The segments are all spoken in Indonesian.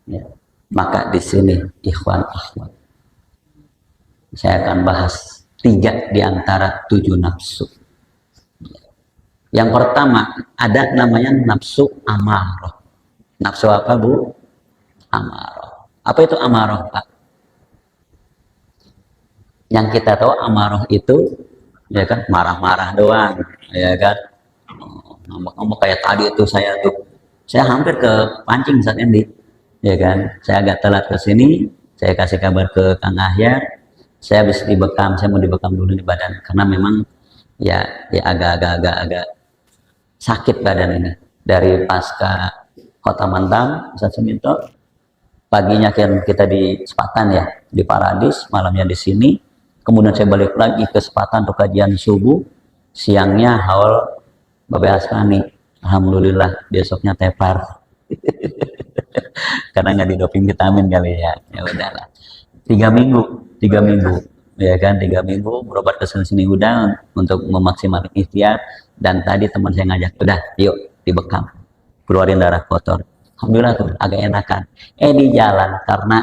Ya. Maka di sini ikhwan akhwat, saya akan bahas 3 di antara 7 nafsu. Yang pertama ada namanya nafsu amarah. Nafsu apa, Bu? Amarah. Apa itu amarah, Pak? Yang kita tahu amarah itu ya kan marah-marah doang, ya kan. Ngomong kayak tadi itu saya hampir ke pancing saat ini, ya kan. Saya agak telat ke sini, saya kasih kabar ke Kang Ahyar, saya habis dibekam, saya mau dibekam dulu di badan karena memang ya agak sakit badan ini dari pasca Kota Mantam, Ustaz Suminto. Paginya kan kita di Sepatan ya, di Paradis, malamnya di sini. Kemudian saya balik lagi ke Sepatan untuk kajian subuh, siangnya haul Babe Asrani. Alhamdulillah besoknya tepar. Karena nggak didoping vitamin kali ya. Ya udahlah. 3 minggu, ya kan 3 minggu berobat ke sini udah untuk memaksimalkan ikhtiar. Dan tadi teman saya ngajak, udah yuk dibekam, keluarin darah kotor. Alhamdulillah tuh agak enakan. Di jalan karena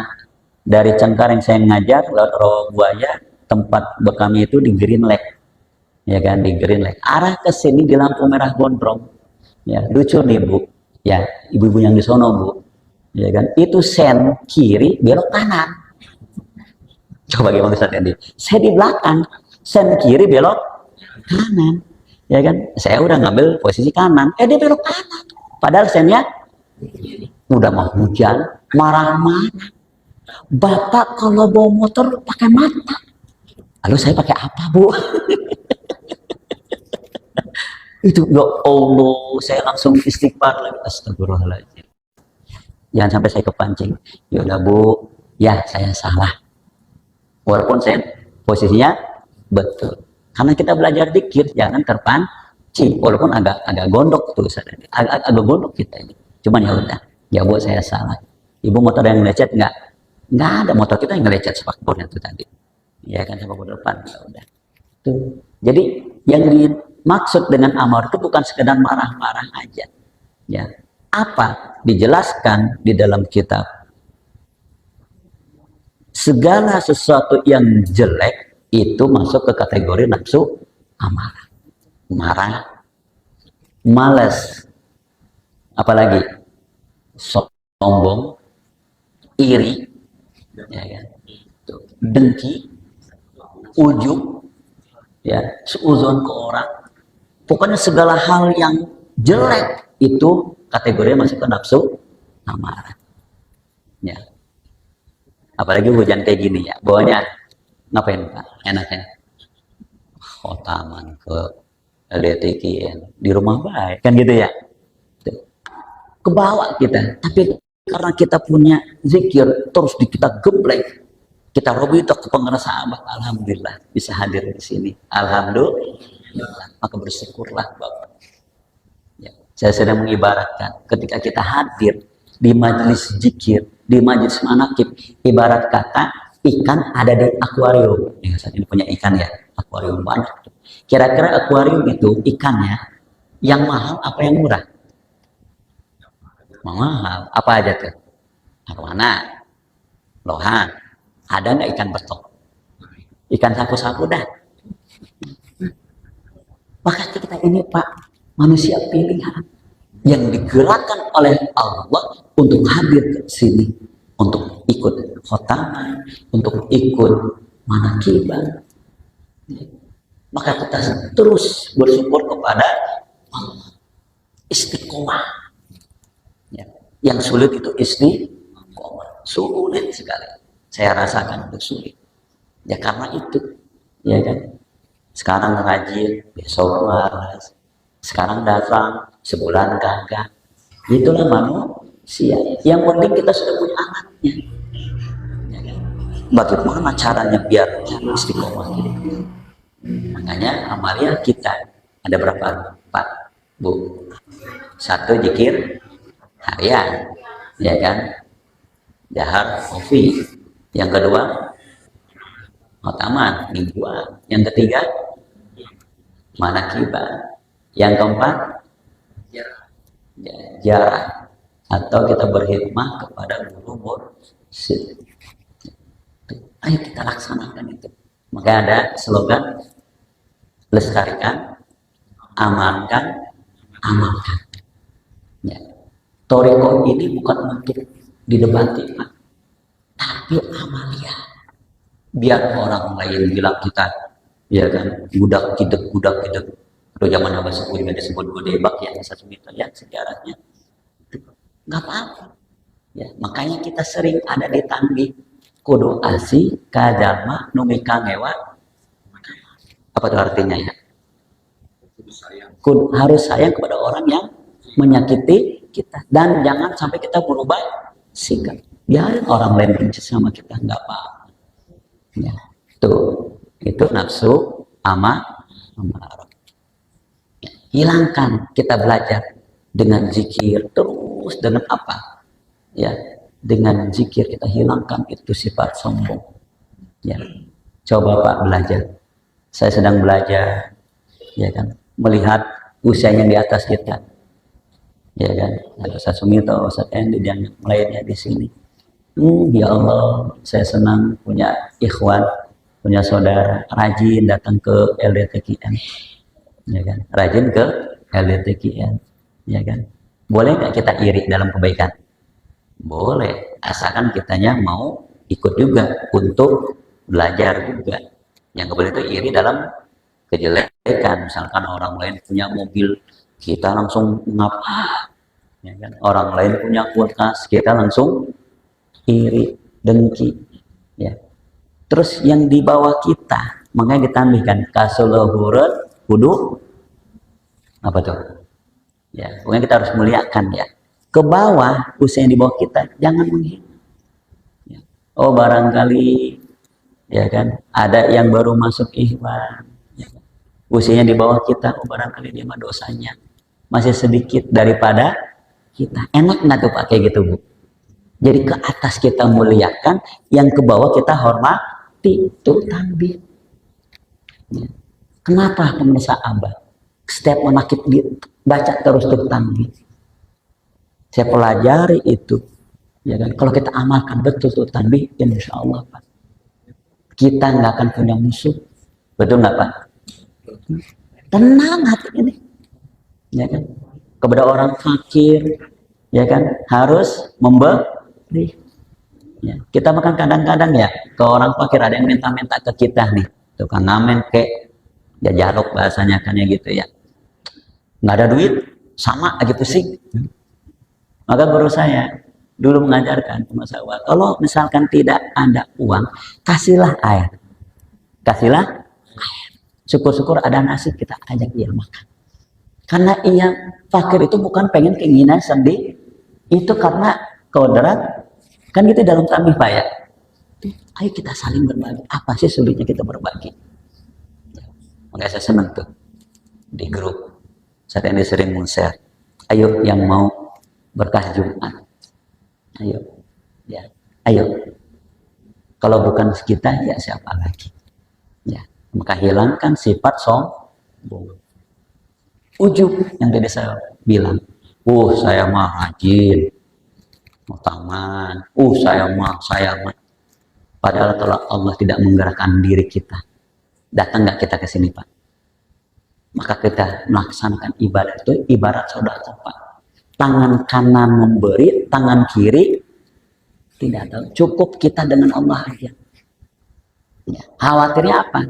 dari Cengkareng saya ngajar lewat Rawabuaya, tempat bekamnya itu di Green Lake, ya kan di Green Lake. Arah ke sini di lampu merah gondrong. Ya lucu nih Bu, ya ibu-ibu yang di sono Bu, ya kan itu sen kiri belok kanan. Coba gimana Ustaz Edi? Saya di belakang, sen kiri belok kanan, ya kan. Saya udah ngambil posisi kanan, dia belok kanan. Padahal sennya udah mau hujan, marah-marah. Bapak kalau bawa motor pakai mata. Lalu saya pakai apa, Bu? Itu ya Allah, saya langsung istighfar lagi. Astagfirullahaladzim. Jangan sampai saya kepancing. Ya udah Bu, ya saya salah. Walaupun saya posisinya betul. Karena kita belajar dikir, jangan terpancing. Walaupun agak gondok tuh, agak gondok kita ini. Cuman ya udah, ya Bu saya salah. Ibu motor yang lecet nggak ada, motor kita yang ngelecet spakbornya itu tadi. Ya kan spakbor depan, ya udah. Tuh. Jadi yang dimaksud dengan amar itu bukan sekedar marah-marah aja. Ya. Apa? Dijelaskan di dalam kitab. Segala sesuatu yang jelek itu masuk ke kategori nafsu amarah. Marah, malas, apalagi sombong, iri, ya kan? Dengki, ujub, ya, seuzon ke orang. Pokoknya segala hal yang jelek itu kategorinya masuk ke nafsu amarah. Ya. Apalagi hujan kayak gini ya, bawanya ngapain Pak? Enaknya taman ke LDTKN di rumah baik kan gitu ya. Kebawa kita, tapi karena kita punya zikir terus kita geblek, kita robi itu ke sahabat, alhamdulillah bisa hadir di sini. Alhamdulillah, maka bersyukurlah Bapak. Ya, saya sedang mengibaratkan ketika kita hadir di majelis zikir, di majelis manakib, ibarat kata ikan ada di akuarium. Ya, saat ini punya ikan ya, akuarium banyak. Kira-kira akuarium itu ikannya yang mahal apa yang murah? Mahal. Apa aja tuh? Arwana, lohan. Ada nggak ikan betok? Ikan sapu-sapu dah. Maka kita ini Pak, manusia pilihan yang digerakkan oleh Allah untuk hadir ke sini, untuk ikut khotamah, untuk ikut manakibah. Maka kita terus bersyukur kepada Allah. Istiqomah. Ya. Yang sulit itu istiqomah, sulit sekali. Saya rasakan itu sulit. Ya karena itu, ya kan. Sekarang rajin, besok malas. Sekarang datang, sebulan kagak. Itulah manusia. Yang penting kita sudah punya anaknya. Ya kan? Bagaimana caranya biar istiqomah gitu. Makanya amalia kita ada berapa Pak, Bu? 1 zikir harian, ya kan, dahar kopi. Yang kedua khotaman mingguan. Yang ketiga manakibah. Yang keempat jarah atau kita berkhidmah kepada guru sih. Ayo kita laksanakan itu. Maka ada slogan lestarikan, amankan, amalkan. Ya. Toriko ini bukan untuk didebati, Pak, tapi amalia. Biar orang lain bilang kita, ya kan, budak kidek. Kalau zaman Abah Sepuh juga disebut godebak ya, satu itu ya sejarahnya. Nggak apa-apa. Ya, makanya kita sering ada di tanggih kudu asi kajama numika ngewa. Apa itu artinya ya? Harus sayang kepada orang yang menyakiti kita, dan jangan sampai kita berubah sikap. Biarin orang lain benci sama kita, nggak apa-apa. Ya, itu nafsu amarah. Ya, hilangkan, kita belajar dengan zikir terus, dengan apa? Ya, dengan zikir kita hilangkan itu sifat sombong. Ya, coba Pak belajar. Saya sedang belajar, ya kan, melihat usia yang di atas kita. Ya kan, ada Ustaz Sumito, Ustaz Endi dan lainnya di sini. Ya Allah, saya senang punya ikhwan, punya saudara rajin datang ke LDTKN, ya kan, rajin ke LDTKN, ya kan. Boleh nggak kita iri dalam kebaikan? Boleh, asalkan kitanya mau ikut juga untuk belajar juga. Yang boleh itu iri dalam kejelekan, misalkan orang lain punya mobil, kita langsung ngapa, ya kan? Orang lain punya kulkas, kita langsung iri, dengki, ya. Terus yang di bawah kita, makanya ditambahkan kasuluhuran kudu apa tuh? Ya, pokoknya kita harus muliakan ya. Ke bawah, usia yang di bawah kita jangan menghina. Ya. Oh barangkali, ya kan, ada yang baru masuk ikhwan, ya kan? Usianya di bawah kita, oh barangkali dia mah dosanya masih sedikit daripada kita. Enak nggak tuh pakai gitu, Bu? Jadi ke atas kita muliakan, yang ke bawah kita hormati. Itu tanbih. Ya. Kenapa pemirsa Abah? Setiap menakib baca terus tuh tanbih. Saya pelajari itu. Ya kan? Kalau kita amalkan betul tuh tanbih, insya Allah Pak, kita nggak akan punya musuh. Betul nggak Pak? Tenang hati ini. Ya kan? Kepada orang fakir, ya kan, harus memberi. Ya. Kita makan kadang-kadang ya ke orang fakir, ada yang minta-minta ke kita nih, tukang ngamen kayak ya jarok bahasanya kan ya gitu ya, nggak ada duit sama aja pusing. Maka guru saya dulu mengajarkan ke Mas Awal, kalau misalkan tidak ada uang, kasihlah air, syukur-syukur ada nasi, kita ajak dia makan. Karena ia fakir itu bukan pengen keinginan sendiri, itu karena kodrat. Kan gitu dalam tanbih Pak ya. Ayo kita saling berbagi. Apa sih sulitnya kita berbagi? Makanya saya senang tuh di grup. Saat ini sering share. Ayo yang mau berkah Jumat. Ayo. Ya. Ayo. Kalau bukan kita ya siapa lagi? Ya. Maka hilangkan sifat sombong. Ujub yang tadi saya bilang. Saya mah rajin. Taman, saya mah. Padahal kalau Allah tidak menggerakkan diri kita, datang nggak kita ke sini Pak? Maka kita melaksanakan ibadah itu ibarat saudara Pak. Tangan kanan memberi, tangan kiri tidak tahu. Cukup kita dengan Allah aja. Ya, khawatirnya apa?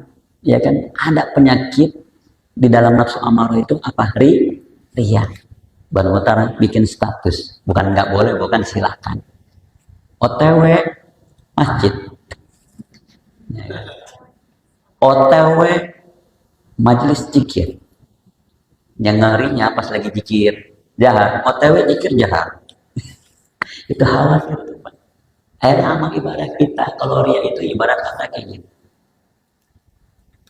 Ya kan, ada penyakit di dalam nafsu amarah itu apa? Riya. Baru Utara bikin status, bukan nggak boleh, bukan silahkan. OTW masjid, OTW majelis zikir. Yang ngerinya pas lagi zikir jahat, OTW zikir jahat. Itu khawatir. Akhirnya amal ibadah kita, kalau ria itu ibarat kata kayak gini.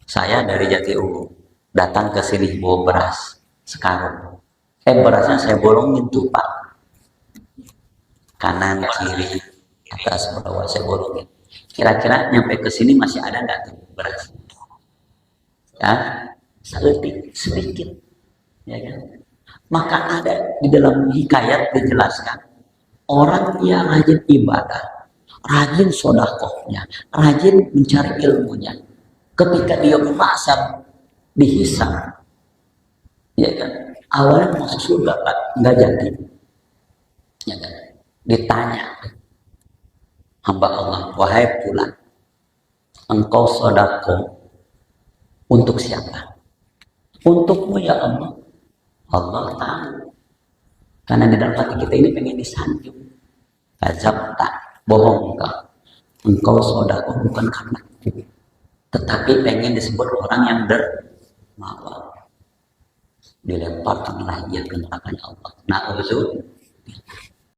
Saya dari Jati Uwu datang ke sini bawa beras sekarang. Berasnya saya bolongin tuh Pak, kanan kiri atas bawah saya bolongin. Kira-kira nyampe ke sini masih ada nggak tuh beras? Ya, sedikit, ya kan? Maka ada di dalam hikayat dijelaskan orang yang rajin ibadah, rajin sodakohnya, rajin mencari ilmunya, ketika dia merasa dihisab, ya kan, awalnya masuk surga kan, nggak jadi, ya kan, ditanya hamba Allah, wahai fulan, engkau sodako untuk siapa? Untukmu ya Allah. Allah tahu, karena di dalam hati kita ini pengen disanjung. Kazabta, bohong engkau sodako bukan karena itu, tetapi pengen disebut orang yang dermawan. Dilemparkanlah ia ke nerakanya Allah. Na'udzubillah.